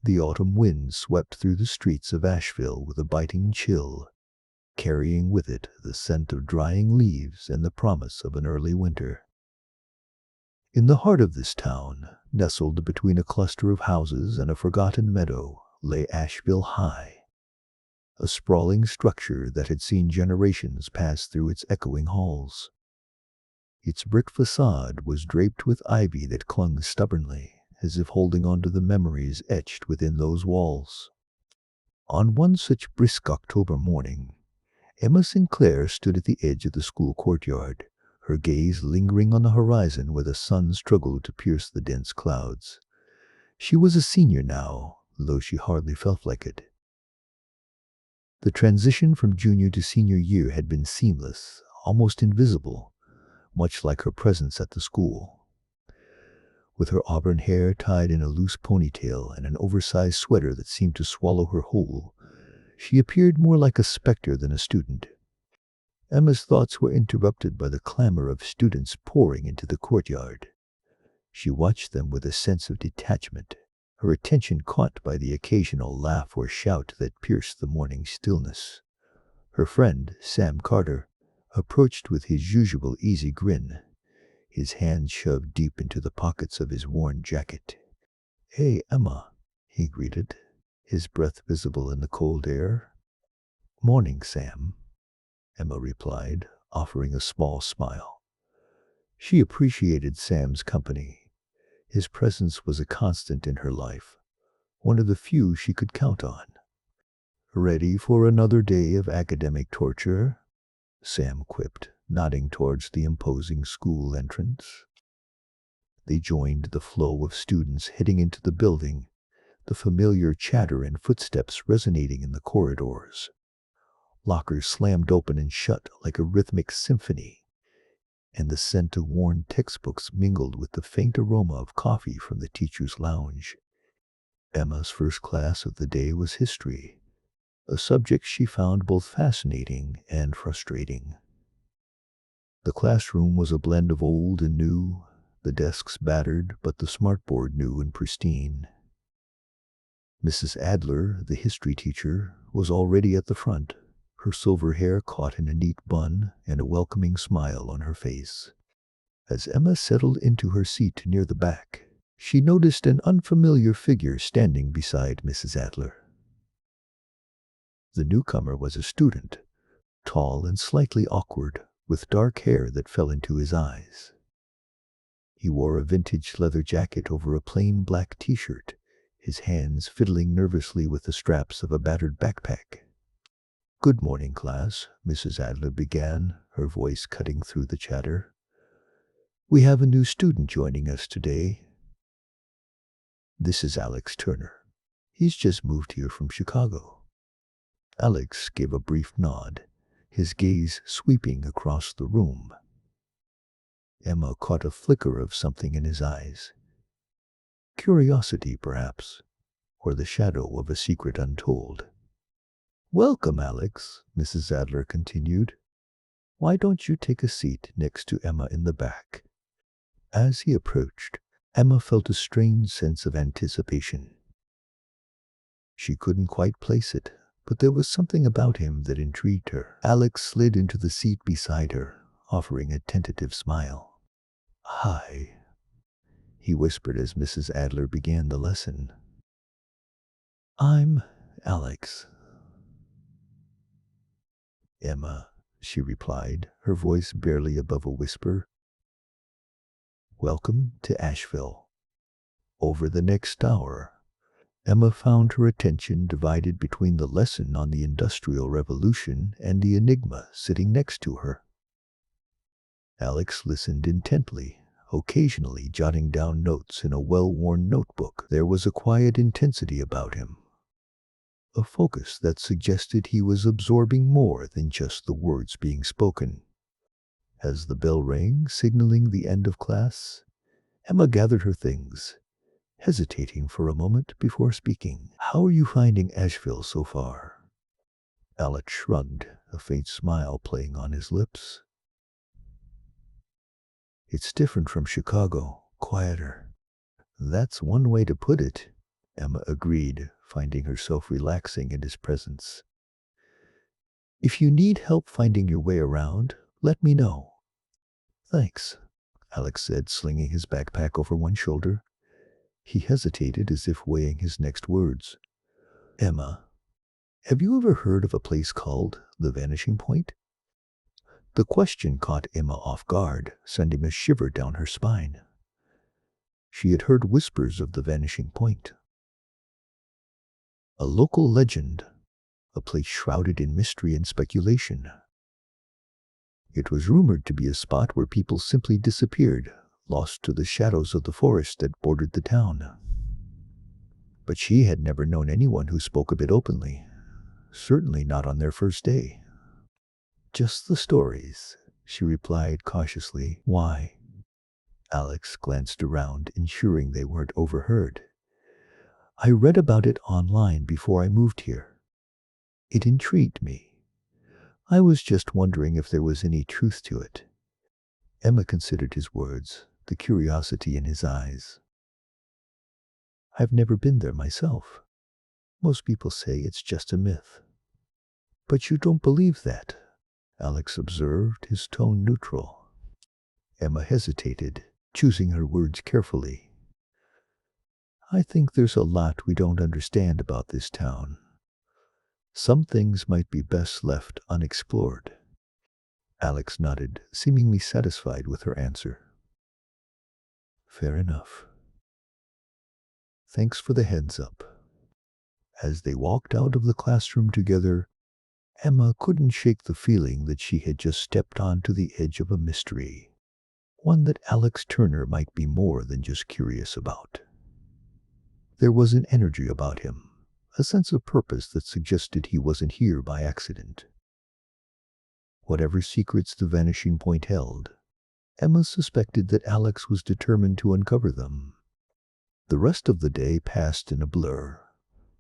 The autumn wind swept through the streets of Asheville with a biting chill, carrying with it the scent of drying leaves and the promise of an early winter. In the heart of this town, nestled between a cluster of houses and a forgotten meadow, lay Asheville High, a sprawling structure that had seen generations pass through its echoing halls. Its brick facade was draped with ivy that clung stubbornly, as if holding on to the memories etched within those walls. On one such brisk October morning, Emma Sinclair stood at the edge of the school courtyard, her gaze lingering on the horizon where the sun struggled to pierce the dense clouds. She was a senior now, though she hardly felt like it. The transition from junior to senior year had been seamless, almost invisible, much like her presence at the school. With her auburn hair tied in a loose ponytail and an oversized sweater that seemed to swallow her whole, she appeared more like a specter than a student. Emma's thoughts were interrupted by the clamor of students pouring into the courtyard. She watched them with a sense of detachment, her attention caught by the occasional laugh or shout that pierced the morning stillness. Her friend, Sam Carter, approached with his usual easy grin, his hands shoved deep into the pockets of his worn jacket. "Hey, Emma," he greeted, his breath visible in the cold air. "Morning, Sam," Emma replied, offering a small smile. She appreciated Sam's company. His presence was a constant in her life, one of the few she could count on. "Ready for another day of academic torture?" Sam quipped, nodding towards the imposing school entrance. They joined the flow of students heading into the building, the familiar chatter and footsteps resonating in the corridors. Lockers slammed open and shut like a rhythmic symphony, and the scent of worn textbooks mingled with the faint aroma of coffee from the teacher's lounge. Emma's first class of the day was history, a subject she found both fascinating and frustrating. The classroom was a blend of old and new, the desks battered, but the smartboard new and pristine. Mrs. Adler, the history teacher, was already at the front, her silver hair caught in a neat bun and a welcoming smile on her face. As Emma settled into her seat near the back, she noticed an unfamiliar figure standing beside Mrs. Adler. The newcomer was a student, tall and slightly awkward, with dark hair that fell into his eyes. He wore a vintage leather jacket over a plain black t-shirt, his hands fiddling nervously with the straps of a battered backpack. "Good morning, class," Mrs. Adler began, her voice cutting through the chatter. "We have a new student joining us today. This is Alex Turner. He's just moved here from Chicago." Alex gave a brief nod, his gaze sweeping across the room. Emma caught a flicker of something in his eyes. Curiosity, perhaps, or the shadow of a secret untold. "Welcome, Alex," Mrs. Adler continued. "Why don't you take a seat next to Emma in the back?" As he approached, Emma felt a strange sense of anticipation. She couldn't quite place it, but there was something about him that intrigued her. Alex slid into the seat beside her, offering a tentative smile. "Hi," he whispered as Mrs. Adler began the lesson. "I'm Alex." "Emma," she replied, her voice barely above a whisper. "Welcome to Asheville." Over the next hour, Emma found her attention divided between the lesson on the Industrial Revolution and the enigma sitting next to her. Alex listened intently, occasionally jotting down notes in a well-worn notebook. There was a quiet intensity about him, a focus that suggested he was absorbing more than just the words being spoken. As the bell rang, signaling the end of class, Emma gathered her things, hesitating for a moment before speaking. "How are you finding Asheville so far?" Alex shrugged, a faint smile playing on his lips. "It's different from Chicago, quieter." "That's one way to put it," Emma agreed, finding herself relaxing in his presence. If you need help finding your way around, let me know. Thanks, Alex said, slinging his backpack over one shoulder. He hesitated as if weighing his next words. Emma, have you ever heard of a place called the Vanishing Point? The question caught Emma off guard, sending a shiver down her spine. She had heard whispers of the Vanishing Point. A local legend, a place shrouded in mystery and speculation. It was rumored to be a spot where people simply disappeared, lost to the shadows of the forest that bordered the town. But she had never known anyone who spoke of it openly, certainly not on their first day. Just the stories, she replied cautiously. Why? Alex glanced around, ensuring they weren't overheard. I read about it online before I moved here. It intrigued me. I was just wondering if there was any truth to it. Emma considered his words, the curiosity in his eyes. I've never been there myself. Most people say it's just a myth. But you don't believe that, Alex observed, his tone neutral. Emma hesitated, choosing her words carefully. I think there's a lot we don't understand about this town. Some things might be best left unexplored. Alex nodded, seemingly satisfied with her answer. Fair enough. Thanks for the heads up. As they walked out of the classroom together, Emma couldn't shake the feeling that she had just stepped onto the edge of a mystery, one that Alex Turner might be more than just curious about. There was an energy about him, a sense of purpose that suggested he wasn't here by accident. Whatever secrets the Vanishing Point held, Emma suspected that Alex was determined to uncover them. The rest of the day passed in a blur,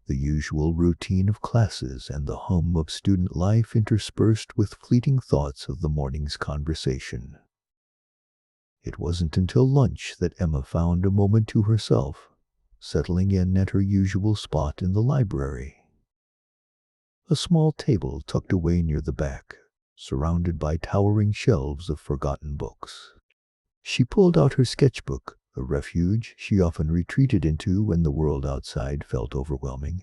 the usual routine of classes and the hum of student life interspersed with fleeting thoughts of the morning's conversation. It wasn't until lunch that Emma found a moment to herself, settling in at her usual spot in the library. A small table tucked away near the back, surrounded by towering shelves of forgotten books. She pulled out her sketchbook, a refuge she often retreated into when the world outside felt overwhelming.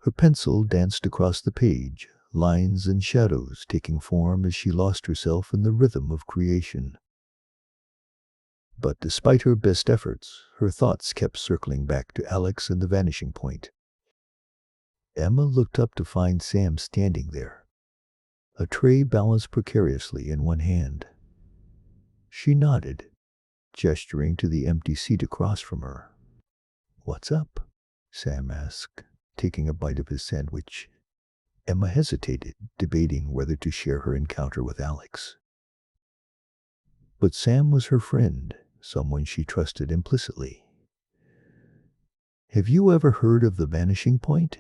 Her pencil danced across the page, lines and shadows taking form as she lost herself in the rhythm of creation. But despite her best efforts, her thoughts kept circling back to Alex and the Vanishing Point. Emma looked up to find Sam standing there, a tray balanced precariously in one hand. She nodded, gesturing to the empty seat across from her. What's up? Sam asked, taking a bite of his sandwich. Emma hesitated, debating whether to share her encounter with Alex. But Sam was her friend, someone she trusted implicitly. Have you ever heard of the Vanishing Point?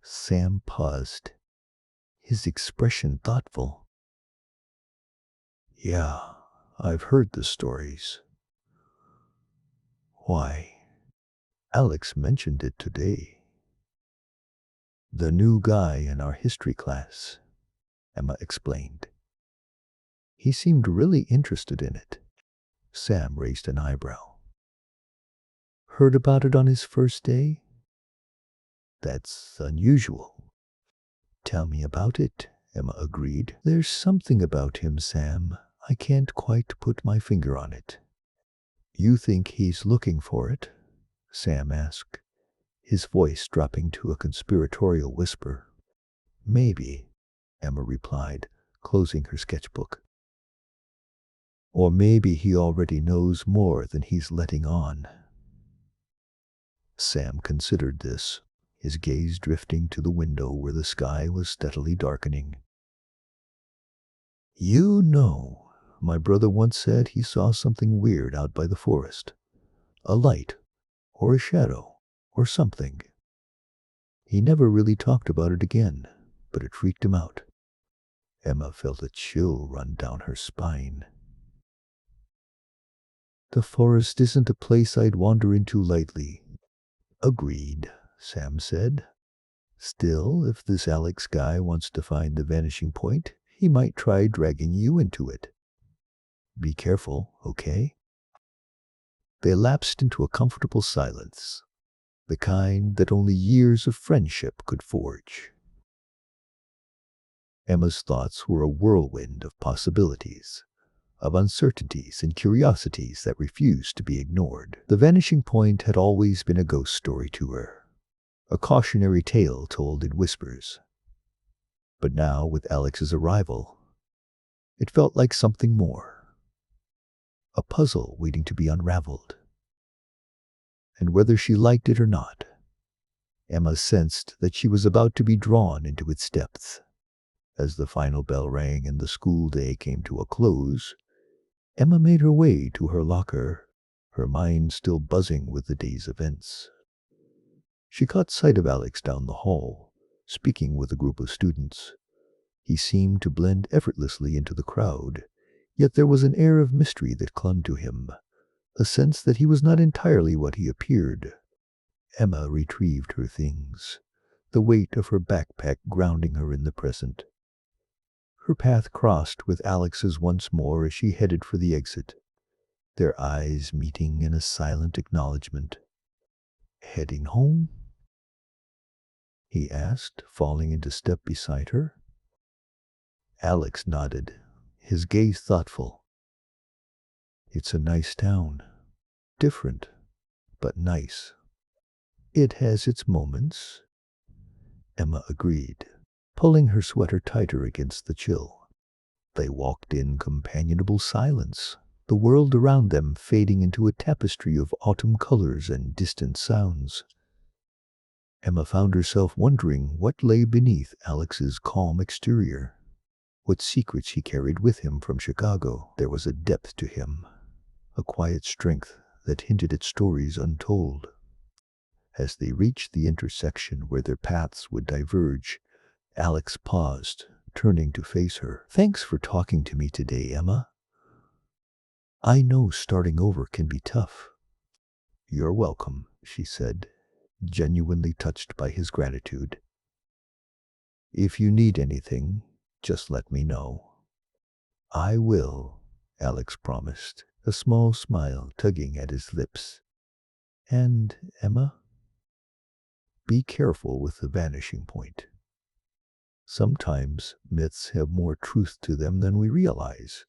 Sam paused, his expression thoughtful. Yeah, I've heard the stories. Why? Alex mentioned it today. The new guy in our history class, Emma explained. He seemed really interested in it. Sam raised an eyebrow. Heard about it on his first day? That's unusual. Tell me about it, Emma agreed. There's something about him, Sam. I can't quite put my finger on it. You think he's looking for it? Sam asked, his voice dropping to a conspiratorial whisper. Maybe, Emma replied, closing her sketchbook. Or maybe he already knows more than he's letting on. Sam considered this, his gaze drifting to the window where the sky was steadily darkening. You know, my brother once said he saw something weird out by the forest. A light, or a shadow, or something. He never really talked about it again, but it freaked him out. Emma felt a chill run down her spine. The forest isn't a place I'd wander into lightly, Agreed, Sam said. Still, if this Alex guy wants to find the vanishing point, he might try dragging you into it. Be careful, okay? They lapsed into a comfortable silence, the kind that only years of friendship could forge. Emma's thoughts were a whirlwind of possibilities, of uncertainties and curiosities that refused to be ignored. The vanishing point had always been a ghost story to her, a cautionary tale told in whispers. But now, with Alex's arrival, it felt like something more, a puzzle waiting to be unraveled. And whether she liked it or not, Emma sensed that she was about to be drawn into its depths. As the final bell rang and the school day came to a close, Emma made her way to her locker, her mind still buzzing with the day's events. She caught sight of Alex down the hall, speaking with a group of students. He seemed to blend effortlessly into the crowd, yet there was an air of mystery that clung to him, a sense that he was not entirely what he appeared. Emma retrieved her things, the weight of her backpack grounding her in the present. Her path crossed with Alex's once more as she headed for the exit, their eyes meeting in a silent acknowledgement. "Heading home?" he asked, falling into step beside her. Alex nodded, his gaze thoughtful. "It's a nice town. Different, but nice." "It has its moments," Emma agreed, pulling her sweater tighter against the chill. They walked in companionable silence, the world around them fading into a tapestry of autumn colors and distant sounds. Emma found herself wondering what lay beneath Alex's calm exterior, what secrets he carried with him from Chicago. There was a depth to him, a quiet strength that hinted at stories untold. As they reached the intersection where their paths would diverge, Alex paused, turning to face her. "Thanks for talking to me today, Emma. I know starting over can be tough." "You're welcome," she said, genuinely touched by his gratitude. "If you need anything, just let me know." "I will," Alex promised, a small smile tugging at his lips. "And, Emma, be careful with the vanishing point. Sometimes myths have more truth to them than we realize."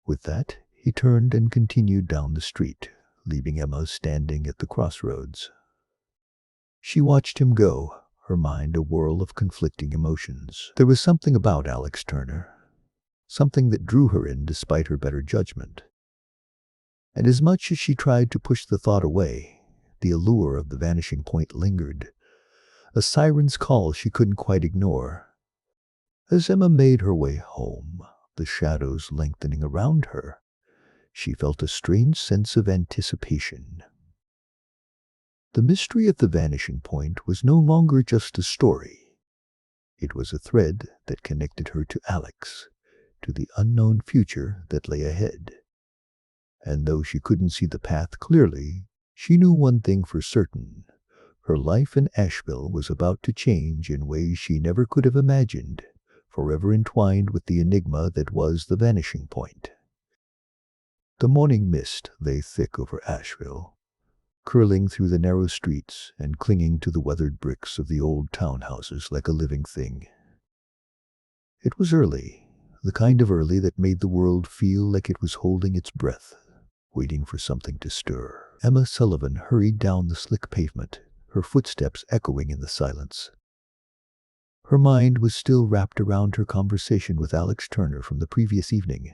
With that, he turned and continued down the street, leaving Emma standing at the crossroads. She watched him go, her mind a whirl of conflicting emotions. There was something about Alex Turner, something that drew her in despite her better judgment. And as much as she tried to push the thought away, the allure of the vanishing point lingered, a siren's call she couldn't quite ignore. As Emma made her way home, the shadows lengthening around her, she felt a strange sense of anticipation. The mystery of the vanishing point was no longer just a story. It was a thread that connected her to Alex, to the unknown future that lay ahead. And though she couldn't see the path clearly, she knew one thing for certain. Her life in Asheville was about to change in ways she never could have imagined, forever entwined with the enigma that was the vanishing point. The morning mist lay thick over Asheville, curling through the narrow streets and clinging to the weathered bricks of the old townhouses like a living thing. It was early, the kind of early that made the world feel like it was holding its breath, waiting for something to stir. Emma Sullivan hurried down the slick pavement, her footsteps echoing in the silence. Her mind was still wrapped around her conversation with Alex Turner from the previous evening.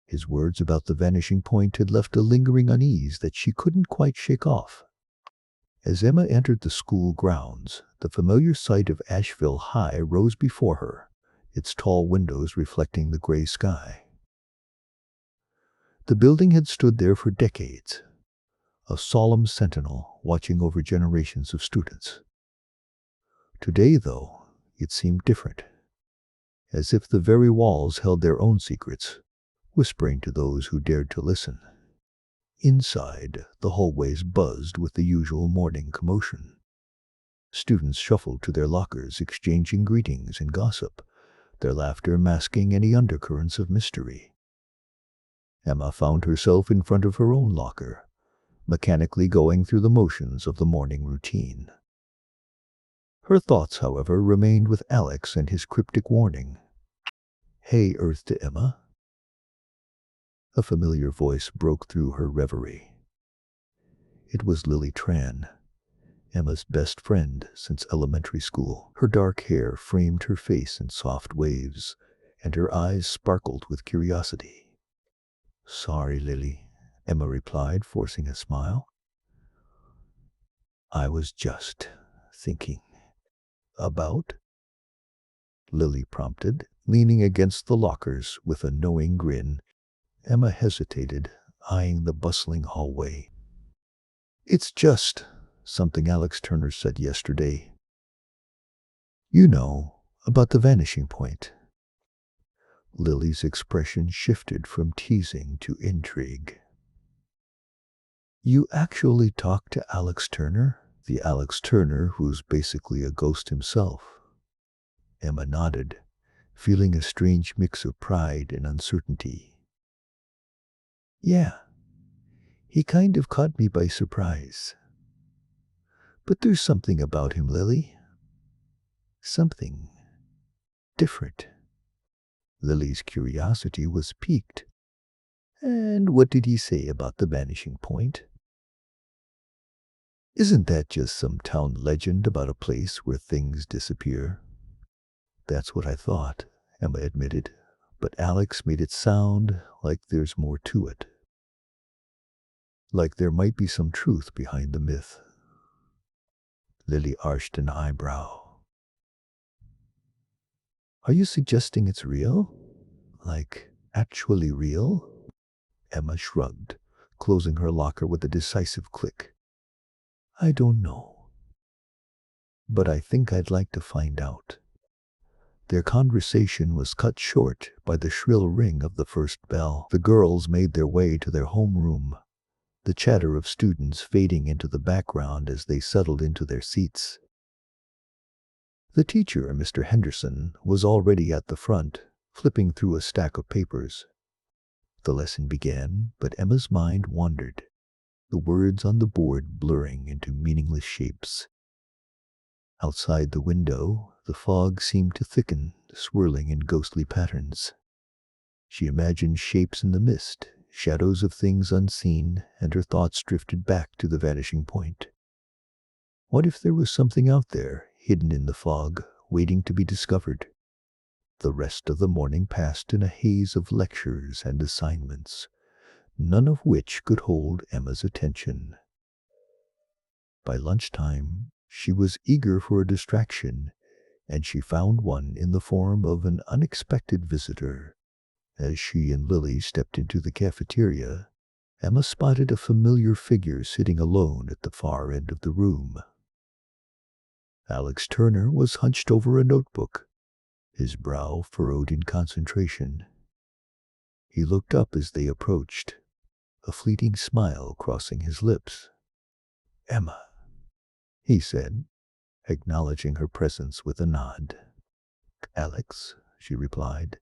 His words about the vanishing point had left a lingering unease that she couldn't quite shake off. As Emma entered the school grounds, the familiar sight of Asheville High rose before her, its tall windows reflecting the gray sky. The building had stood there for decades, a solemn sentinel watching over generations of students. Today, though, it seemed different, as if the very walls held their own secrets, whispering to those who dared to listen. Inside, the hallways buzzed with the usual morning commotion. Students shuffled to their lockers, exchanging greetings and gossip, their laughter masking any undercurrents of mystery. Emma found herself in front of her own locker, mechanically going through the motions of the morning routine. Her thoughts, however, remained with Alex and his cryptic warning. "Hey, Earth to Emma." A familiar voice broke through her reverie. It was Lily Tran, Emma's best friend since elementary school. Her dark hair framed her face in soft waves, and her eyes sparkled with curiosity. "Sorry, Lily," Emma replied, forcing a smile. "I was just thinking." "About?" Lily prompted, leaning against the lockers with a knowing grin. Emma hesitated, eyeing the bustling hallway. "It's just something Alex Turner said yesterday. You know, about the vanishing point." Lily's expression shifted from teasing to intrigue. "You actually talked to Alex Turner?" "The Alex Turner who's basically a ghost himself." Emma nodded, feeling a strange mix of pride and uncertainty. "Yeah, he kind of caught me by surprise. But there's something about him, Lily. Something different." Lily's curiosity was piqued. "And what did he say about the vanishing point?" "Isn't that just some town legend about a place where things disappear?" "That's what I thought," Emma admitted, "but Alex made it sound like there's more to it. Like there might be some truth behind the myth." Lily arched an eyebrow. "Are you suggesting it's real? Like, actually real?" Emma shrugged, closing her locker with a decisive click. "I don't know. But I think I'd like to find out." Their conversation was cut short by the shrill ring of the first bell. The girls made their way to their homeroom, the chatter of students fading into the background as they settled into their seats. The teacher, Mr. Henderson, was already at the front, flipping through a stack of papers. The lesson began, but Emma's mind wandered, the words on the board blurring into meaningless shapes. Outside the window, the fog seemed to thicken, swirling in ghostly patterns. She imagined shapes in the mist, shadows of things unseen, and her thoughts drifted back to the vanishing point. What if there was something out there, hidden in the fog, waiting to be discovered? The rest of the morning passed in a haze of lectures and assignments, none of which could hold Emma's attention. By lunchtime, she was eager for a distraction, and she found one in the form of an unexpected visitor. As she and Lily stepped into the cafeteria, Emma spotted a familiar figure sitting alone at the far end of the room. Alex Turner was hunched over a notebook, his brow furrowed in concentration. He looked up as they approached, a fleeting smile crossing his lips. "Emma," he said, acknowledging her presence with a nod. "Alex," she replied,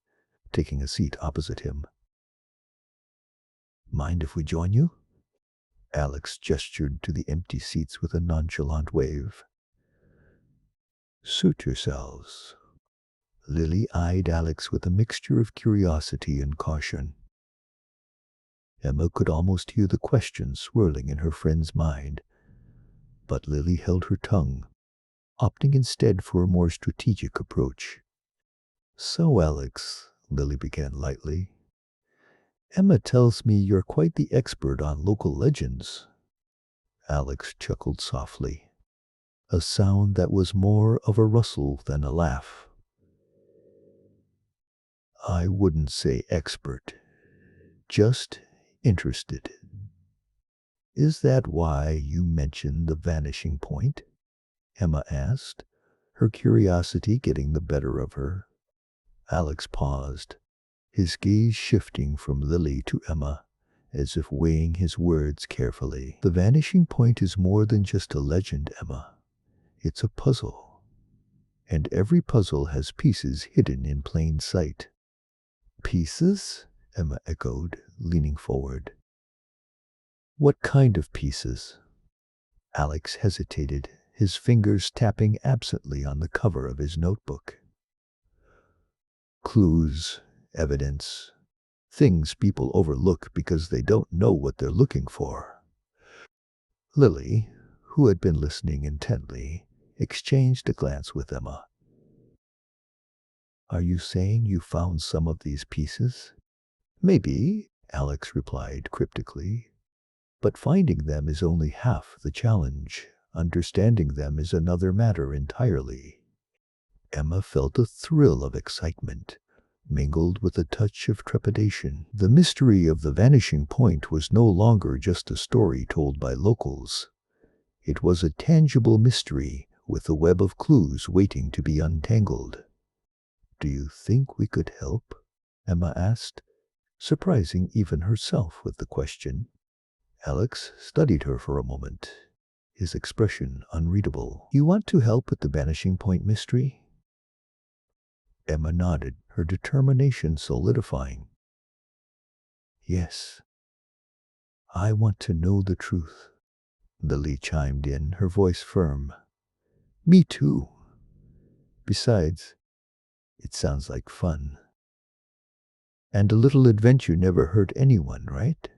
taking a seat opposite him. "Mind if we join you?" Alex gestured to the empty seats with a nonchalant wave. "Suit yourselves." Lily eyed Alex with a mixture of curiosity and caution. Emma could almost hear the questions swirling in her friend's mind, but Lily held her tongue, opting instead for a more strategic approach. "So, Alex," Lily began lightly, "Emma tells me you're quite the expert on local legends." Alex chuckled softly, a sound that was more of a rustle than a laugh. "I wouldn't say expert, just interested." "Is that why you mentioned the vanishing point?" Emma asked, her curiosity getting the better of her. Alex paused, his gaze shifting from Lily to Emma, as if weighing his words carefully. The vanishing point is more than just a legend, Emma. It's a puzzle. And every puzzle has pieces hidden in plain sight. Pieces? Emma echoed, leaning forward. What kind of pieces? Alex hesitated, his fingers tapping absently on the cover of his notebook. Clues, evidence, things people overlook because they don't know what they're looking for. Lily, who had been listening intently, exchanged a glance with Emma. Are you saying you found some of these pieces? Maybe, Alex replied cryptically. But finding them is only half the challenge. Understanding them is another matter entirely. Emma felt a thrill of excitement, mingled with a touch of trepidation. The mystery of the vanishing point was no longer just a story told by locals. It was a tangible mystery with a web of clues waiting to be untangled. Do you think we could help? Emma asked, surprising even herself with the question. Alex studied her for a moment, his expression unreadable. You want to help with the vanishing point mystery? Emma nodded, her determination solidifying. Yes, I want to know the truth. Lily chimed in, her voice firm. Me too. Besides, it sounds like fun. And a little adventure never hurt anyone, right?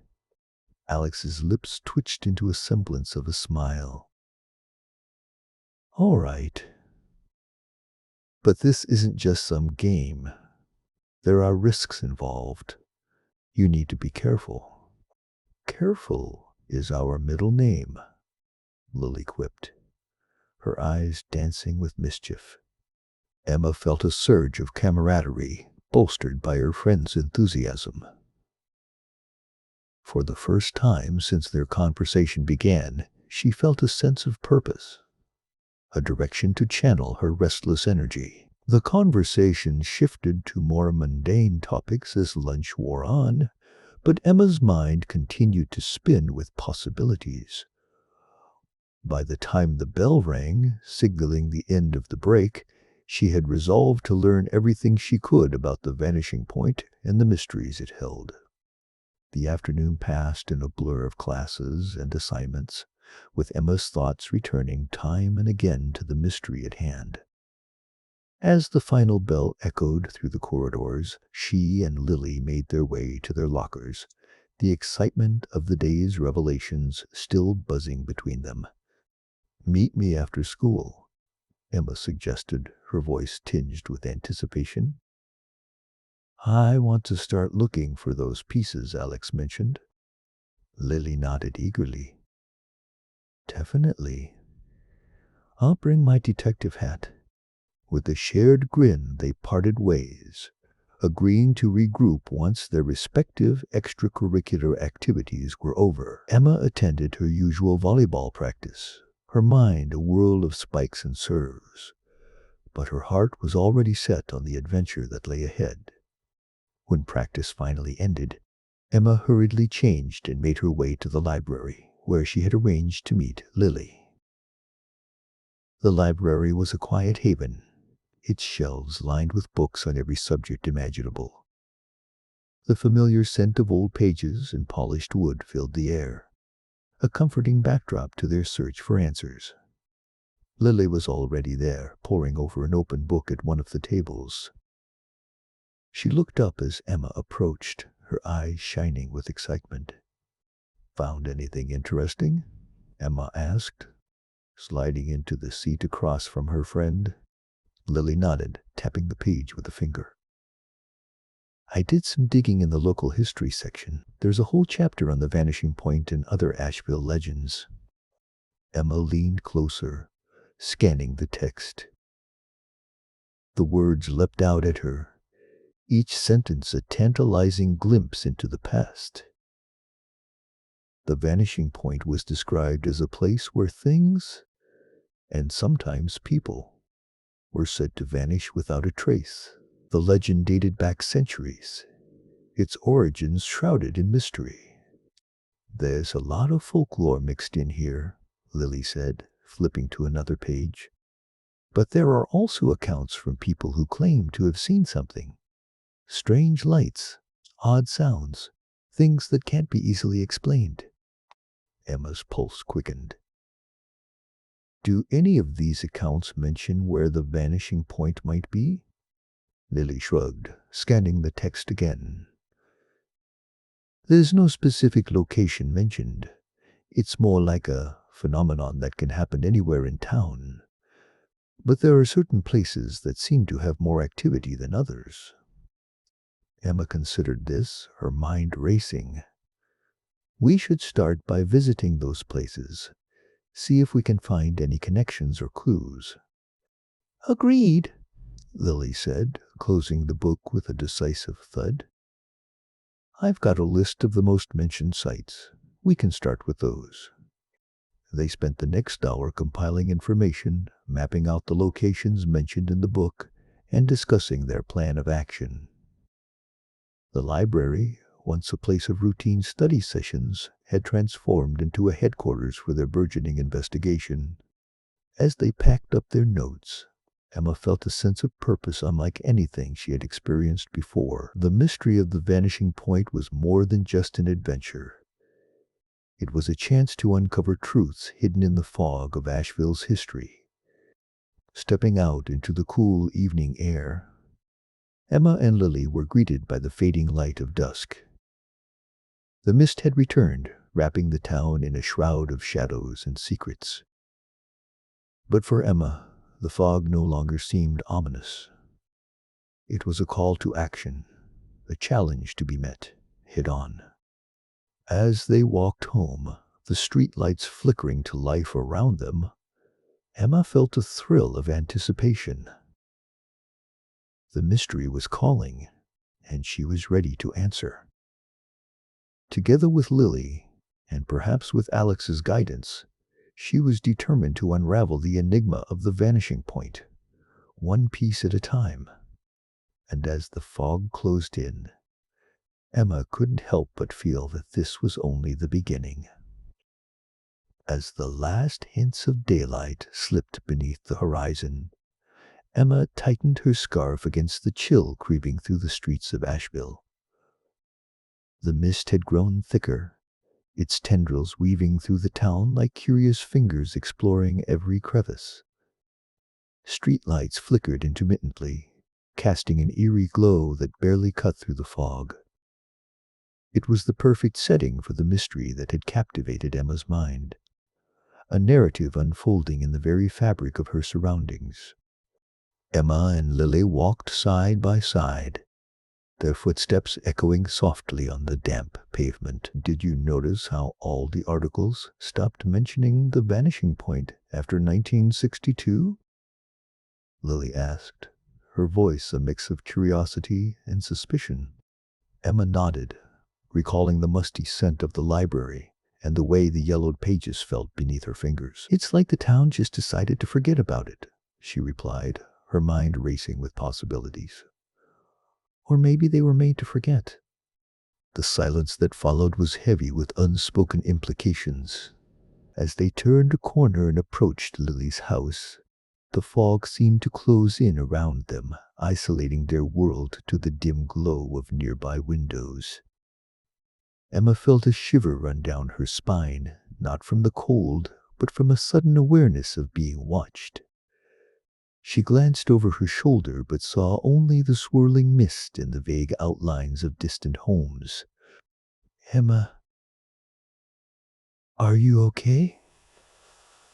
Alex's lips twitched into a semblance of a smile. All right. But this isn't just some game. There are risks involved. You need to be careful. Careful is our middle name, Lily quipped, her eyes dancing with mischief. Emma felt a surge of camaraderie, bolstered by her friend's enthusiasm. For the first time since their conversation began, she felt a sense of purpose, a direction to channel her restless energy. The conversation shifted to more mundane topics as lunch wore on, but Emma's mind continued to spin with possibilities. By the time the bell rang, signaling the end of the break, she had resolved to learn everything she could about the vanishing point and the mysteries it held. The afternoon passed in a blur of classes and assignments, with Emma's thoughts returning time and again to the mystery at hand. As the final bell echoed through the corridors, she and Lily made their way to their lockers, the excitement of the day's revelations still buzzing between them. Meet me after school, Emma suggested, her voice tinged with anticipation. I want to start looking for those pieces Alex mentioned. Lily nodded eagerly. Definitely. I'll bring my detective hat. With a shared grin, they parted ways, agreeing to regroup once their respective extracurricular activities were over. Emma attended her usual volleyball practice, her mind a whirl of spikes and serves, but her heart was already set on the adventure that lay ahead. When practice finally ended, Emma hurriedly changed and made her way to the library, where she had arranged to meet Lily. The library was a quiet haven, its shelves lined with books on every subject imaginable. The familiar scent of old pages and polished wood filled the air, a comforting backdrop to their search for answers. Lily was already there, poring over an open book at one of the tables. She looked up as Emma approached, her eyes shining with excitement. Found anything interesting? Emma asked, sliding into the seat across from her friend. Lily nodded, tapping the page with a finger. I did some digging in the local history section. There's a whole chapter on the vanishing point and other Asheville legends. Emma leaned closer, scanning the text. The words leapt out at her, each sentence a tantalizing glimpse into the past. The vanishing point was described as a place where things, and sometimes people, were said to vanish without a trace. The legend dated back centuries, its origins shrouded in mystery. There's a lot of folklore mixed in here, Lily said, flipping to another page. But there are also accounts from people who claim to have seen something. Strange lights, odd sounds, things that can't be easily explained. Emma's pulse quickened. Do any of these accounts mention where the vanishing point might be? Lily shrugged, scanning the text again. There's no specific location mentioned. It's more like a phenomenon that can happen anywhere in town. But there are certain places that seem to have more activity than others. Emma considered this, her mind racing. We should start by visiting those places, see if we can find any connections or clues. Agreed, Lily said, closing the book with a decisive thud. I've got a list of the most mentioned sites. We can start with those. They spent the next hour compiling information, mapping out the locations mentioned in the book, and discussing their plan of action. The library, once a place of routine study sessions, had transformed into a headquarters for their burgeoning investigation. As they packed up their notes, Emma felt a sense of purpose unlike anything she had experienced before. The mystery of the vanishing point was more than just an adventure. It was a chance to uncover truths hidden in the fog of Asheville's history. Stepping out into the cool evening air, Emma and Lily were greeted by the fading light of dusk. The mist had returned, wrapping the town in a shroud of shadows and secrets. But for Emma, the fog no longer seemed ominous. It was a call to action, a challenge to be met head-on. As they walked home, the streetlights flickering to life around them, Emma felt a thrill of anticipation. The mystery was calling, and she was ready to answer. Together with Lily, and perhaps with Alex's guidance, she was determined to unravel the enigma of the vanishing point, one piece at a time. And as the fog closed in, Emma couldn't help but feel that this was only the beginning. As the last hints of daylight slipped beneath the horizon, Emma tightened her scarf against the chill creeping through the streets of Asheville. The mist had grown thicker, its tendrils weaving through the town like curious fingers exploring every crevice. Streetlights flickered intermittently, casting an eerie glow that barely cut through the fog. It was the perfect setting for the mystery that had captivated Emma's mind, a narrative unfolding in the very fabric of her surroundings. Emma and Lily walked side by side, their footsteps echoing softly on the damp pavement. Did you notice how all the articles stopped mentioning the vanishing point after 1962? Lily asked, her voice a mix of curiosity and suspicion. Emma nodded, recalling the musty scent of the library and the way the yellowed pages felt beneath her fingers. It's like the town just decided to forget about it, she replied, her mind racing with possibilities. Or maybe they were made to forget. The silence that followed was heavy with unspoken implications. As they turned a corner and approached Lily's house, the fog seemed to close in around them, isolating their world to the dim glow of nearby windows. Emma felt a shiver run down her spine, not from the cold, but from a sudden awareness of being watched. She glanced over her shoulder but saw only the swirling mist and the vague outlines of distant homes. Emma, are you okay?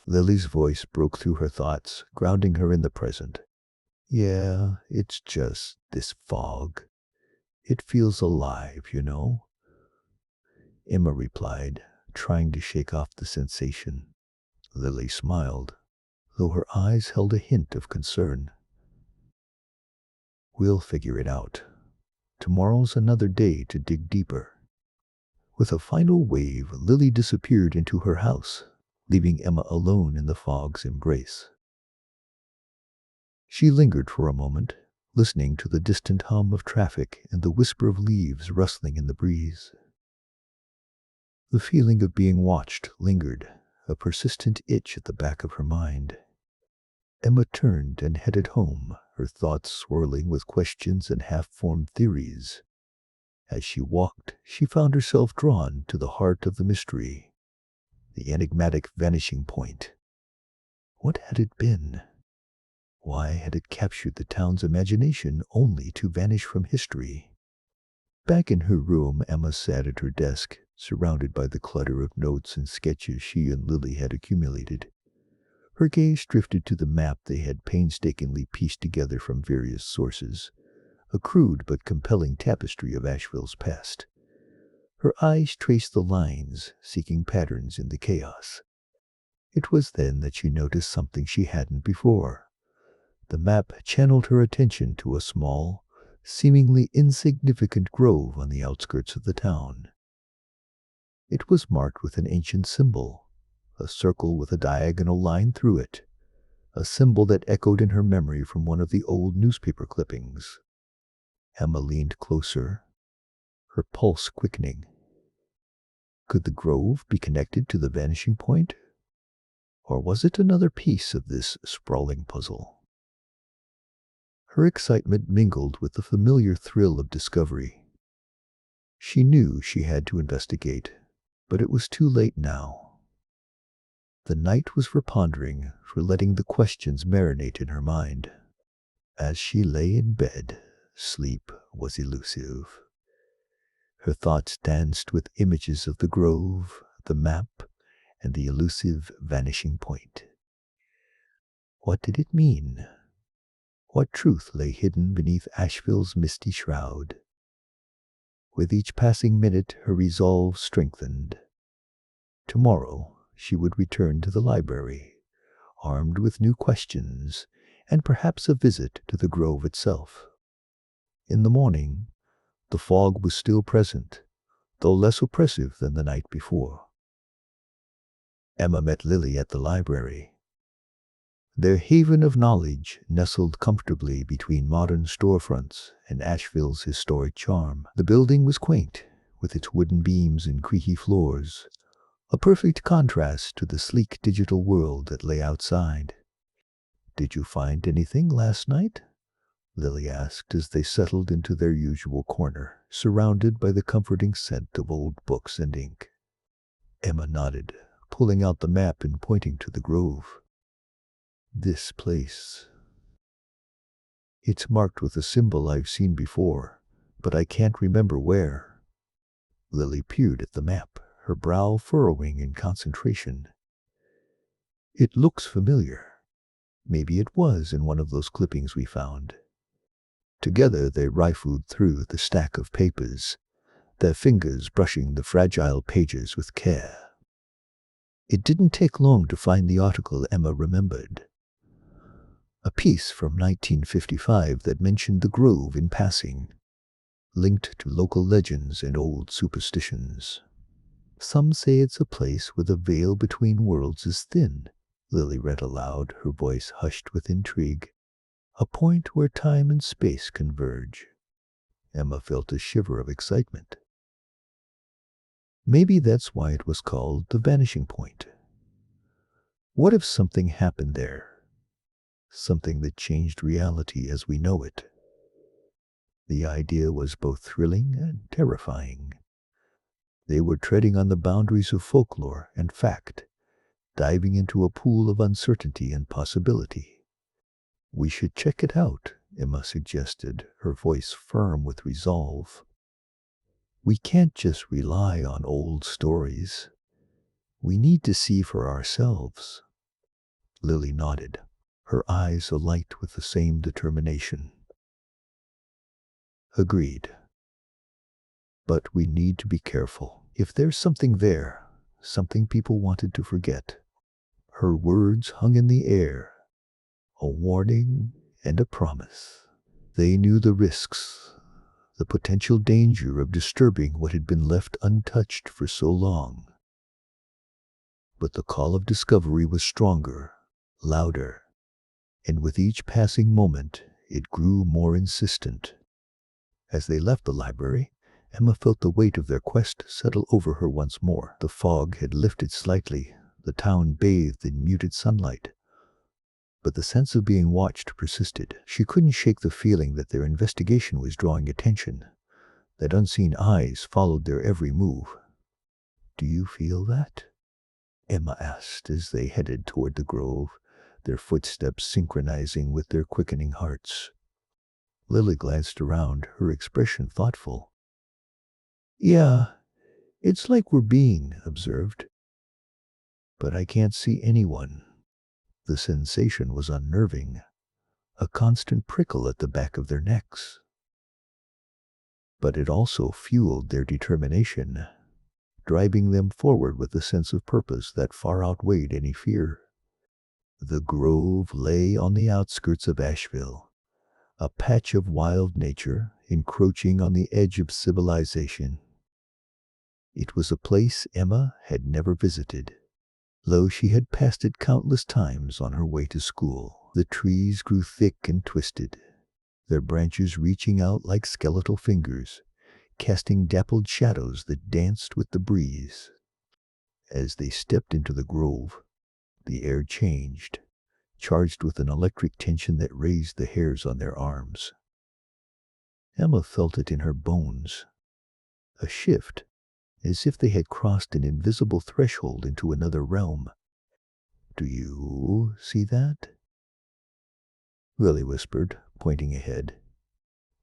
Lily's voice broke through her thoughts, grounding her in the present. Yeah, it's just this fog. It feels alive, you know. Emma replied, trying to shake off the sensation. Lily smiled, though her eyes held a hint of concern. We'll figure it out. Tomorrow's another day to dig deeper. With a final wave, Lily disappeared into her house, leaving Emma alone in the fog's embrace. She lingered for a moment, listening to the distant hum of traffic and the whisper of leaves rustling in the breeze. The feeling of being watched lingered, a persistent itch at the back of her mind. Emma turned and headed home, her thoughts swirling with questions and half-formed theories. As she walked, she found herself drawn to the heart of the mystery, the enigmatic vanishing point. What had it been? Why had it captured the town's imagination only to vanish from history? Back in her room, Emma sat at her desk, surrounded by the clutter of notes and sketches she and Lily had accumulated. Her gaze drifted to the map they had painstakingly pieced together from various sources, a crude but compelling tapestry of Asheville's past. Her eyes traced the lines, seeking patterns in the chaos. It was then that she noticed something she hadn't before. The map channeled her attention to a small, seemingly insignificant grove on the outskirts of the town. It was marked with an ancient symbol, a circle with a diagonal line through it, a symbol that echoed in her memory from one of the old newspaper clippings. Emma leaned closer, her pulse quickening. Could the grove be connected to the vanishing point? Or was it another piece of this sprawling puzzle? Her excitement mingled with the familiar thrill of discovery. She knew she had to investigate, but it was too late now. The night was for pondering, for letting the questions marinate in her mind. As she lay in bed, sleep was elusive. Her thoughts danced with images of the grove, the map, and the elusive vanishing point. What did it mean? What truth lay hidden beneath Asheville's misty shroud? With each passing minute, her resolve strengthened. Tomorrow, she would return to the library, armed with new questions, and perhaps a visit to the grove itself. In the morning, the fog was still present, though less oppressive than the night before. Emma met Lily at the library. Their haven of knowledge nestled comfortably between modern storefronts and Asheville's historic charm. The building was quaint, with its wooden beams and creaky floors, a perfect contrast to the sleek digital world that lay outside. "Did you find anything last night?" Lily asked as they settled into their usual corner, surrounded by the comforting scent of old books and ink. Emma nodded, pulling out the map and pointing to the grove. "This place. It's marked with a symbol I've seen before, but I can't remember where." Lily peered at the map, her brow furrowing in concentration. "It looks familiar. Maybe it was in one of those clippings we found." Together they rifled through the stack of papers, their fingers brushing the fragile pages with care. It didn't take long to find the article Emma remembered. A piece from 1955 that mentioned the grove in passing, linked to local legends and old superstitions. "Some say it's a place where the veil between worlds is thin," Lily read aloud, her voice hushed with intrigue. "A point where time and space converge." Emma felt a shiver of excitement. Maybe that's why it was called the vanishing point. What if something happened there? Something that changed reality as we know it. The idea was both thrilling and terrifying. They were treading on the boundaries of folklore and fact, diving into a pool of uncertainty and possibility. "We should check it out," Emma suggested, her voice firm with resolve. "We can't just rely on old stories. We need to see for ourselves." Lily nodded, her eyes alight with the same determination. "Agreed. But we need to be careful. If there's something there, something people wanted to forget." Her words hung in the air, a warning and a promise. They knew the risks, the potential danger of disturbing what had been left untouched for so long. But the call of discovery was stronger, louder, and with each passing moment, it grew more insistent. As they left the library, Emma felt the weight of their quest settle over her once more. The fog had lifted slightly, the town bathed in muted sunlight. But the sense of being watched persisted. She couldn't shake the feeling that their investigation was drawing attention, that unseen eyes followed their every move. "Do you feel that?" Emma asked as they headed toward the grove, their footsteps synchronizing with their quickening hearts. Lily glanced around, her expression thoughtful. "Yeah, it's like we're being observed. But I can't see anyone." The sensation was unnerving, a constant prickle at the back of their necks. But it also fueled their determination, driving them forward with a sense of purpose that far outweighed any fear. The grove lay on the outskirts of Asheville, a patch of wild nature encroaching on the edge of civilization. It was a place Emma had never visited, though she had passed it countless times on her way to school. The trees grew thick and twisted, their branches reaching out like skeletal fingers, casting dappled shadows that danced with the breeze. As they stepped into the grove, the air changed, charged with an electric tension that raised the hairs on their arms. Emma felt it in her bones, a shift, as if they had crossed an invisible threshold into another realm. "Do you see that?" Lily whispered, pointing ahead.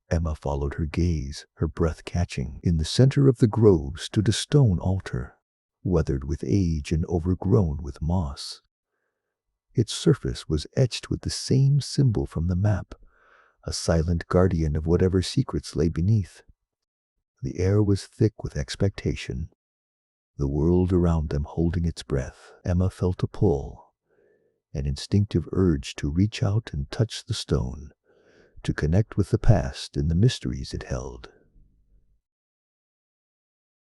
Emma followed her gaze, her breath catching. In the center of the grove stood a stone altar, weathered with age and overgrown with moss. Its surface was etched with the same symbol from the map, a silent guardian of whatever secrets lay beneath. The air was thick with expectation, the world around them holding its breath. Emma felt a pull, an instinctive urge to reach out and touch the stone, to connect with the past and the mysteries it held.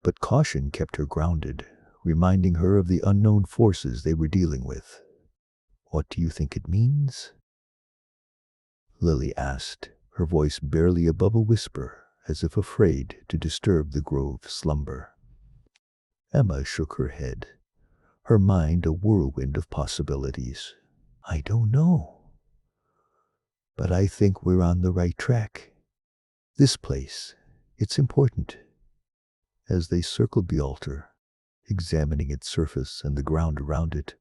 But caution kept her grounded, reminding her of the unknown forces they were dealing with. "What do you think it means?" Lily asked, her voice barely above a whisper, as if afraid to disturb the grove's slumber. Emma shook her head, her mind a whirlwind of possibilities. "I don't know. But I think we're on the right track. This place, it's important." As they circled the altar, examining its surface and the ground around it,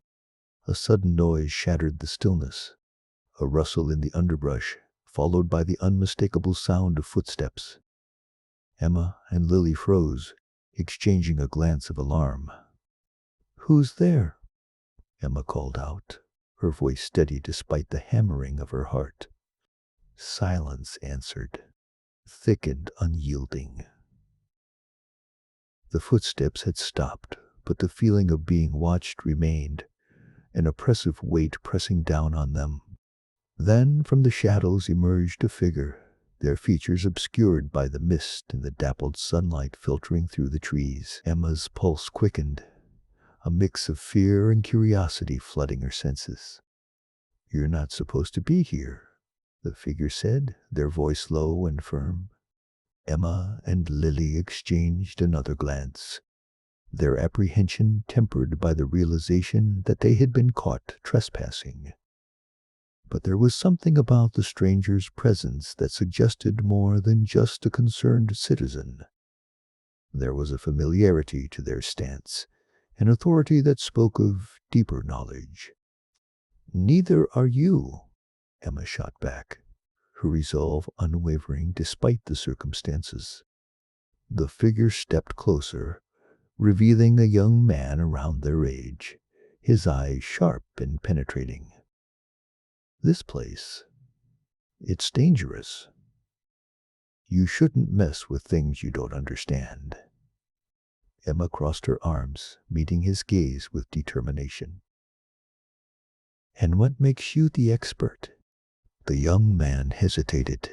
a sudden noise shattered the stillness, a rustle in the underbrush, followed by the unmistakable sound of footsteps. Emma and Lily froze, exchanging a glance of alarm. "Who's there?" Emma called out, her voice steady despite the hammering of her heart. Silence answered, thick and unyielding. The footsteps had stopped, but the feeling of being watched remained, an oppressive weight pressing down on them. Then from the shadows emerged a figure, their features obscured by the mist and the dappled sunlight filtering through the trees. Emma's pulse quickened, a mix of fear and curiosity flooding her senses. "You're not supposed to be here," the figure said, their voice low and firm. Emma and Lily exchanged another glance, their apprehension tempered by the realization that they had been caught trespassing. But there was something about the stranger's presence that suggested more than just a concerned citizen. There was a familiarity to their stance, an authority that spoke of deeper knowledge. "Neither are you," Emma shot back, her resolve unwavering despite the circumstances. The figure stepped closer, revealing a young man around their age, his eyes sharp and penetrating. "This place, it's dangerous. You shouldn't mess with things you don't understand." Emma crossed her arms, meeting his gaze with determination. "And what makes you the expert?" The young man hesitated,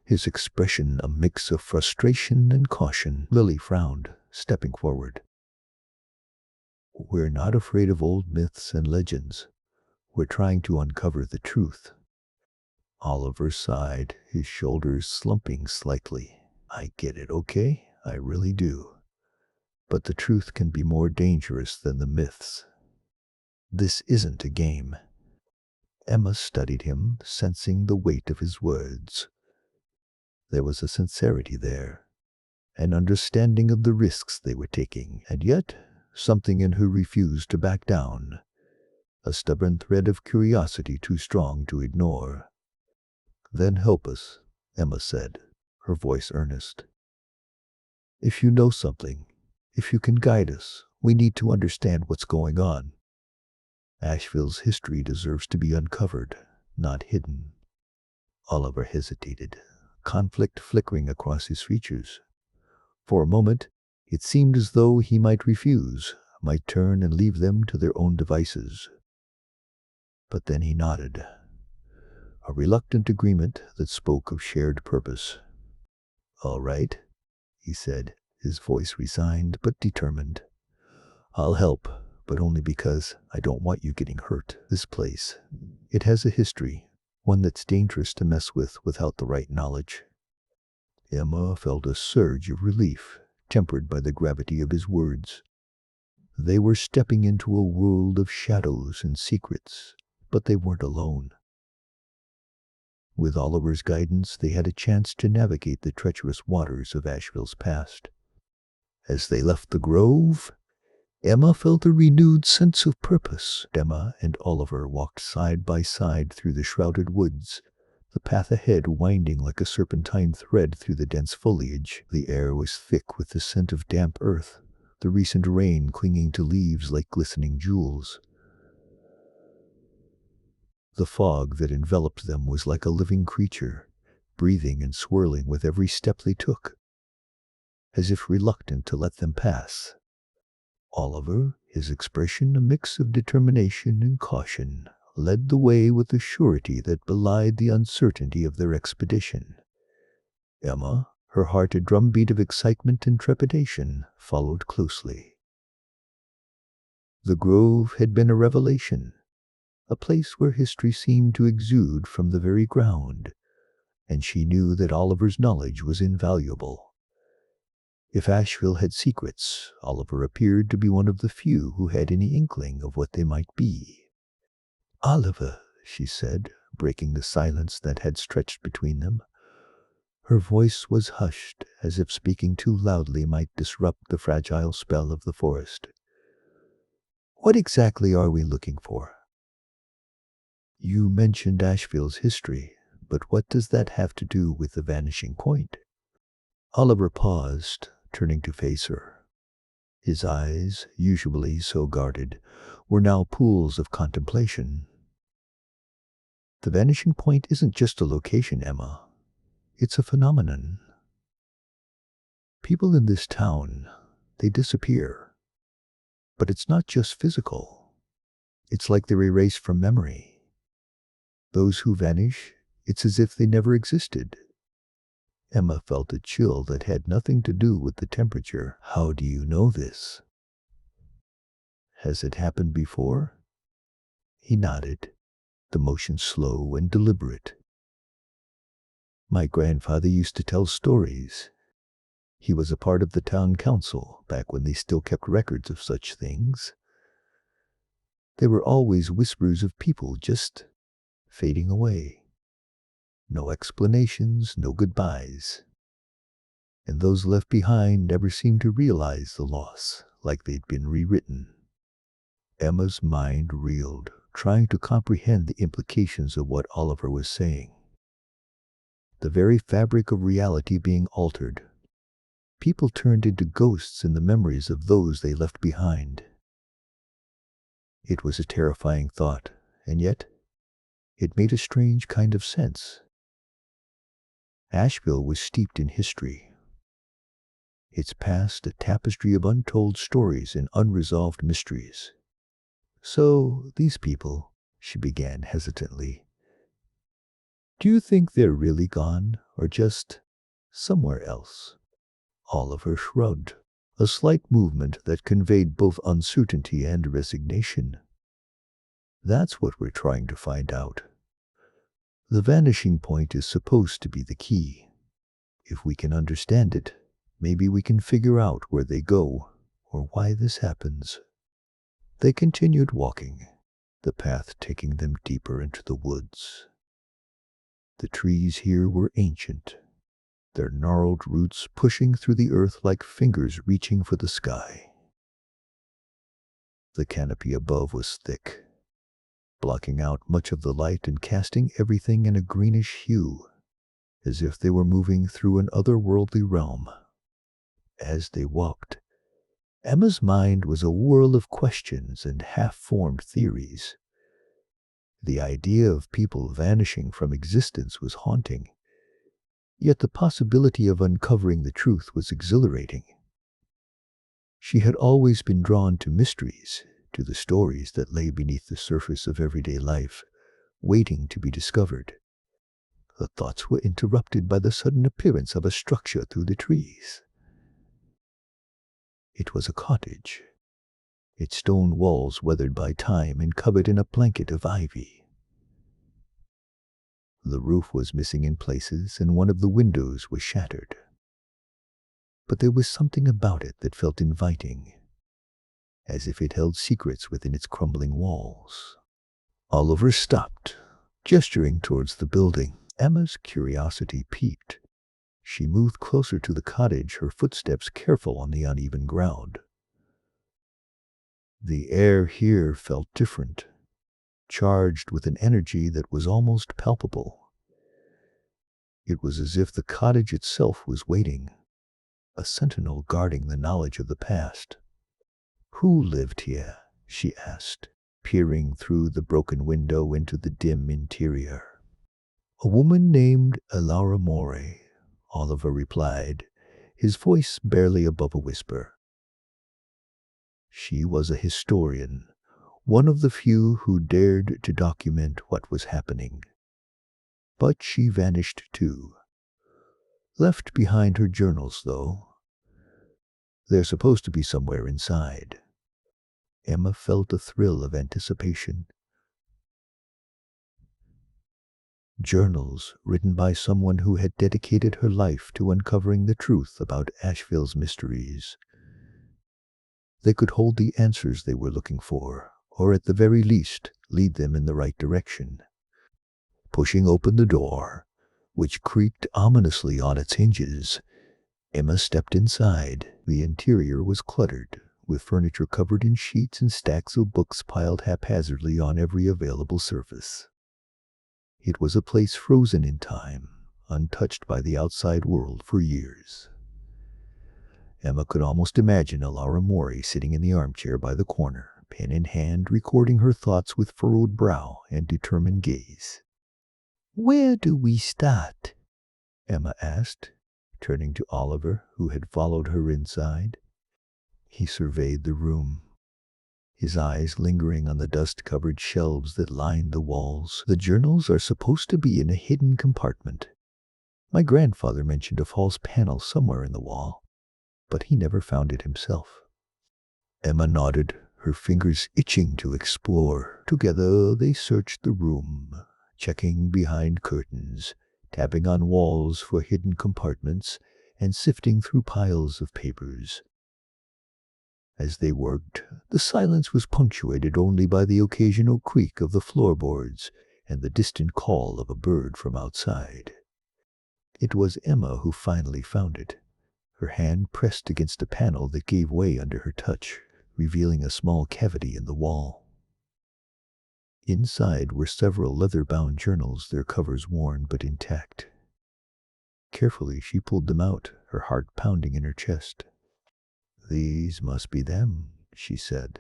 his expression a mix of frustration and caution. Lily frowned, stepping forward. "We're not afraid of old myths and legends. We're trying to uncover the truth." Oliver sighed, his shoulders slumping slightly. "I get it, okay? I really do. But the truth can be more dangerous than the myths. This isn't a game. Emma studied him, sensing the weight of his words. There was a sincerity there, an understanding of the risks they were taking, and yet something in her refused to back down, a stubborn thread of curiosity too strong to ignore. "Then help us," Emma said, her voice earnest. "If you know something, if you can guide us, we need to understand what's going on. Asheville's history deserves to be uncovered, not hidden." Oliver hesitated, conflict flickering across his features. For a moment, it seemed as though he might refuse, might turn and leave them to their own devices. But then he nodded, a reluctant agreement that spoke of shared purpose. "All right," he said, his voice resigned but determined. "I'll help, but only because I don't want you getting hurt. This place, it has a history, one that's dangerous to mess with without the right knowledge." Emma felt a surge of relief, tempered by the gravity of his words. They were stepping into a world of shadows and secrets, but they weren't alone. With Oliver's guidance, they had a chance to navigate the treacherous waters of Asheville's past. As they left the grove, Emma felt a renewed sense of purpose. Emma and Oliver walked side by side through the shrouded woods, the path ahead winding like a serpentine thread through the dense foliage. The air was thick with the scent of damp earth, the recent rain clinging to leaves like glistening jewels. The fog that enveloped them was like a living creature, breathing and swirling with every step they took, as if reluctant to let them pass. Oliver, his expression a mix of determination and caution, led the way with a surety that belied the uncertainty of their expedition. Emma, her heart a drumbeat of excitement and trepidation, followed closely. The grove had been a revelation, a place where history seemed to exude from the very ground, and she knew that Oliver's knowledge was invaluable. If Asheville had secrets, Oliver appeared to be one of the few who had any inkling of what they might be. "Oliver," she said, breaking the silence that had stretched between them. Her voice was hushed, as if speaking too loudly might disrupt the fragile spell of the forest. "What exactly are we looking for?" "You mentioned Asheville's history, but what does that have to do with the vanishing point?" Oliver paused, turning to face her. His eyes, usually so guarded, were now pools of contemplation. "The vanishing point isn't just a location, Emma. It's a phenomenon. People in this town, they disappear. But it's not just physical. It's like they're erased from memory. Those who vanish, it's as if they never existed." Emma felt a chill that had nothing to do with the temperature. "How do you know this? Has it happened before?" He nodded, the motion slow and deliberate. "My grandfather used to tell stories. He was a part of the town council back when they still kept records of such things. There were always whispers of people just fading away. No explanations, no goodbyes. And those left behind never seemed to realize the loss, like they'd been rewritten." Emma's mind reeled, trying to comprehend the implications of what Oliver was saying. The very fabric of reality being altered. People turned into ghosts in the memories of those they left behind. It was a terrifying thought, and yet it made a strange kind of sense. Asheville was steeped in history. Its past a tapestry of untold stories and unresolved mysteries. "So, these people," she began hesitantly, "do you think they're really gone, or just somewhere else?" Oliver shrugged, a slight movement that conveyed both uncertainty and resignation. "That's what we're trying to find out. The vanishing point is supposed to be the key. If we can understand it, Maybe we can figure out where they go or why this happens." They continued walking, the path taking them deeper into the woods. The trees here were ancient, their gnarled roots pushing through the earth like fingers reaching for the sky. The canopy above was thick, blocking out much of the light and casting everything in a greenish hue, as if they were moving through an otherworldly realm. As they walked, Emma's mind was a whirl of questions and half-formed theories. The idea of people vanishing from existence was haunting, yet the possibility of uncovering the truth was exhilarating. She had always been drawn to mysteries, to the stories that lay beneath the surface of everyday life, waiting to be discovered. Her thoughts were interrupted by the sudden appearance of a structure through the trees. It was a cottage, its stone walls weathered by time and covered in a blanket of ivy. The roof was missing in places, and one of the windows was shattered. But there was something about it that felt inviting, as if it held secrets within its crumbling walls. Oliver stopped, gesturing towards the building. Emma's curiosity piqued. She moved closer to the cottage, her footsteps careful on the uneven ground. The air here felt different, charged with an energy that was almost palpable. It was as if the cottage itself was waiting, a sentinel guarding the knowledge of the past. "Who lived here?" she asked, peering through the broken window into the dim interior. "A woman named Alara More," Oliver replied, his voice barely above a whisper. She was a historian, one of the few who dared to document what was happening. But she vanished too. Left behind her journals, though. They're supposed to be somewhere inside. Emma felt a thrill of anticipation. Journals written by someone who had dedicated her life to uncovering the truth about Asheville's mysteries. They could hold the answers they were looking for, or at the very least, lead them in the right direction. Pushing open the door, which creaked ominously on its hinges, Emma stepped inside. The interior was cluttered, with furniture covered in sheets and stacks of books piled haphazardly on every available surface. It was a place frozen in time, untouched by the outside world for years. Emma could almost imagine Alara Mori sitting in the armchair by the corner, pen in hand, recording her thoughts with furrowed brow and determined gaze. "Where do we start?" Emma asked, turning to Oliver, who had followed her inside. He surveyed the room, his eyes lingering on the dust-covered shelves that lined the walls. "The journals are supposed to be in a hidden compartment. My grandfather mentioned a false panel somewhere in the wall, but he never found it himself." Emma nodded, her fingers itching to explore. Together they searched the room, checking behind curtains, tapping on walls for hidden compartments, and sifting through piles of papers. As they worked, the silence was punctuated only by the occasional creak of the floorboards and the distant call of a bird from outside. It was Emma who finally found it, her hand pressed against a panel that gave way under her touch, revealing a small cavity in the wall. Inside were several leather-bound journals, their covers worn but intact. Carefully she pulled them out, her heart pounding in her chest. "These must be them," she said,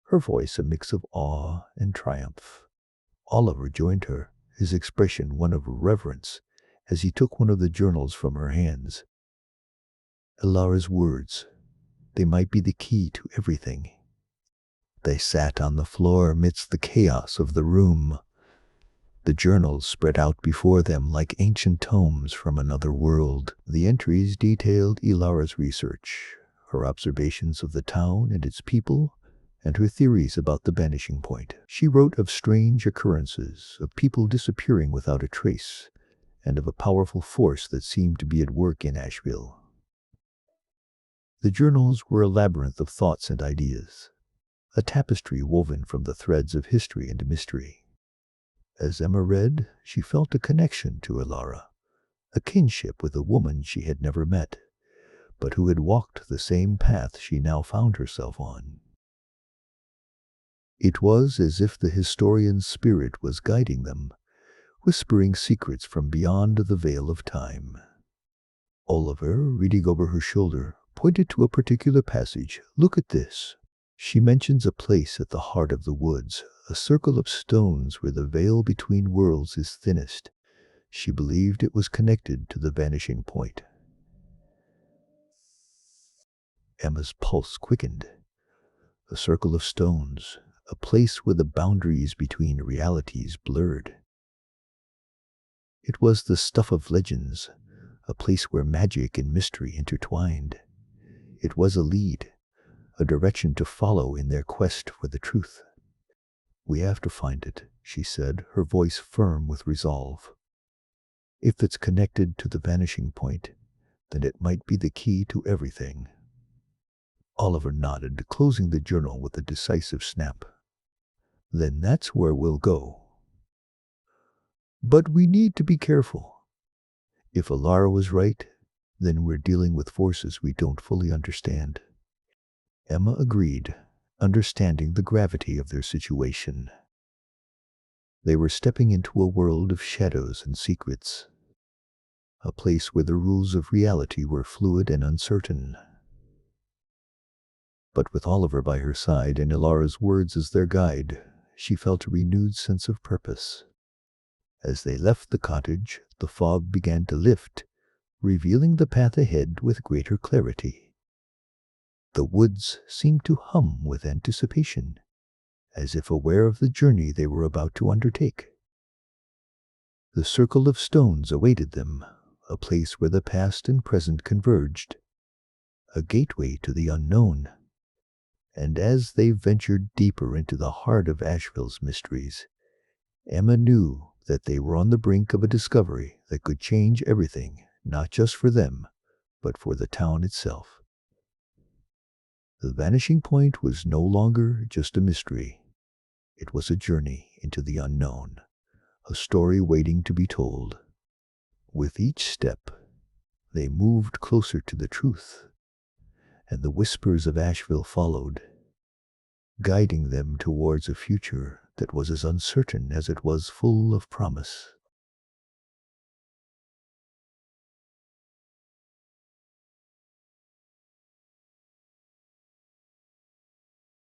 her voice a mix of awe and triumph. Oliver joined her, his expression one of reverence, as he took one of the journals from her hands. Alara's words, they might be the key to everything. They sat on the floor amidst the chaos of the room, the journals spread out before them like ancient tomes from another world. The entries detailed Ilara's research, her observations of the town and its people, and her theories about the vanishing point. She wrote of strange occurrences, of people disappearing without a trace, and of a powerful force that seemed to be at work in Asheville. The journals were a labyrinth of thoughts and ideas, a tapestry woven from the threads of history and mystery. As Emma read, she felt a connection to Elara, a kinship with a woman she had never met, but who had walked the same path she now found herself on. It was as if the historian's spirit was guiding them, whispering secrets from beyond the veil of time. Oliver, reading over her shoulder, pointed to a particular passage. "Look at this." She mentions a place at the heart of the woods, a circle of stones where the veil between worlds is thinnest. She believed it was connected to the vanishing point. Emma's pulse quickened. A circle of stones, a place where the boundaries between realities blurred. It was the stuff of legends, a place where magic and mystery intertwined. It was a lead, a direction to follow in their quest for the truth. "We have to find it," she said, her voice firm with resolve. "If it's connected to the vanishing point, then it might be the key to everything." Oliver nodded, closing the journal with a decisive snap. "Then that's where we'll go. But we need to be careful. If Elara was right, then we're dealing with forces we don't fully understand." Emma agreed, understanding the gravity of their situation. They were stepping into a world of shadows and secrets, a place where the rules of reality were fluid and uncertain. But with Oliver by her side and Elara's words as their guide, she felt a renewed sense of purpose. As they left the cottage, the fog began to lift, revealing the path ahead with greater clarity. The woods seemed to hum with anticipation, as if aware of the journey they were about to undertake. The circle of stones awaited them, a place where the past and present converged, a gateway to the unknown. And as they ventured deeper into the heart of Asheville's mysteries, Emma knew that they were on the brink of a discovery that could change everything, not just for them, but for the town itself. The vanishing point was no longer just a mystery. It was a journey into the unknown, a story waiting to be told. With each step, they moved closer to the truth, and the whispers of Asheville followed, guiding them towards a future that was as uncertain as it was full of promise.